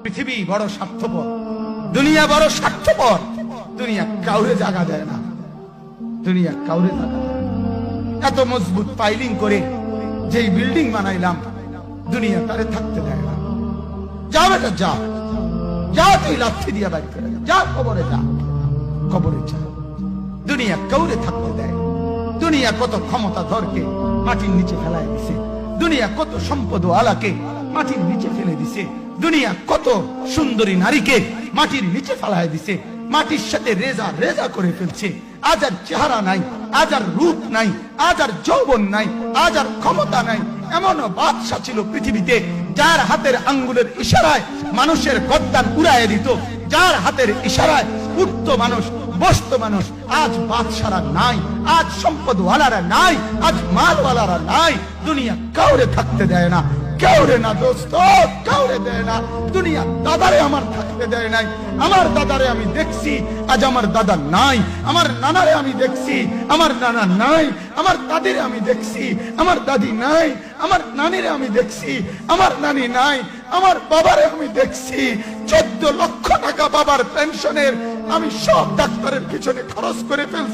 পৃথিবী বড় স্বার্থপর, দুনিয়া বড় স্বার্থপর। দুনিয়া কাউরে জায়গা দেয় না, দুনিয়া কাউরে জায়গা দেয় না। এত মজবুত পাইলিং করে যেই বিল্ডিং বানাইলাম, দুনিয়া তারে থাকতে দেয় না। যা বেটা যা, যা তুই লাথি দিয়া বাড়ি করে যা, কবরে যা, কবরে যা। দুনিয়া কাউরে থাকতে দেয়। দুনিয়া কত ক্ষমতাধরকে মাটির নিচে ফেলায় দিছে, দুনিয়া কত সম্পদ আলাকে মাটির নিচে ফেলে দিছে, দুনিয়া কত সুন্দরী নারীকে মাটির নিচে ফেলায় দিছে, মাটির সাথে রেজা রেজা করে ফেলছে। আজ আর চেহারা নাই, আজ আর রূপ নাই, আজ আর যৌবন নাই, আজ আর ক্ষমতা নাই। এমন বাদশা ছিল পৃথিবীতে যার হাতের আঙ্গুলের ইশারায় মানুষের গর্দান উড়াইয়া দিত, যার হাতের ইশারায় উঠত মানুষ, বসত মানুষ। আজ বাদশারা নাই, আজ সম্পদওয়ালারা নাই, আজ মালওয়ালারা নাই। দুনিয়া কাউরে থাকতে দেয় না, কাউরে না দোস্ত, কাউরে দেয় না। দুনিয়া দাদারে আমার থাকতে দেয় নাই। আমার দাদারে আমি দেখছি, আজ আমার দাদা নাই। আমার নানারে আমি দেখছি, আমার নানা নাই। আমার দাদিরে আমি দেখছি, আমার দাদি নাই। আমার নানিরে আমি দেখছি, আমার নানি নাই। আমার বাবারে আমি দেখছি, 14 লক্ষ টাকা বাবার পেনশনের আমি সব ডাক্তারের পিছনে খরচ করে ফেলছি।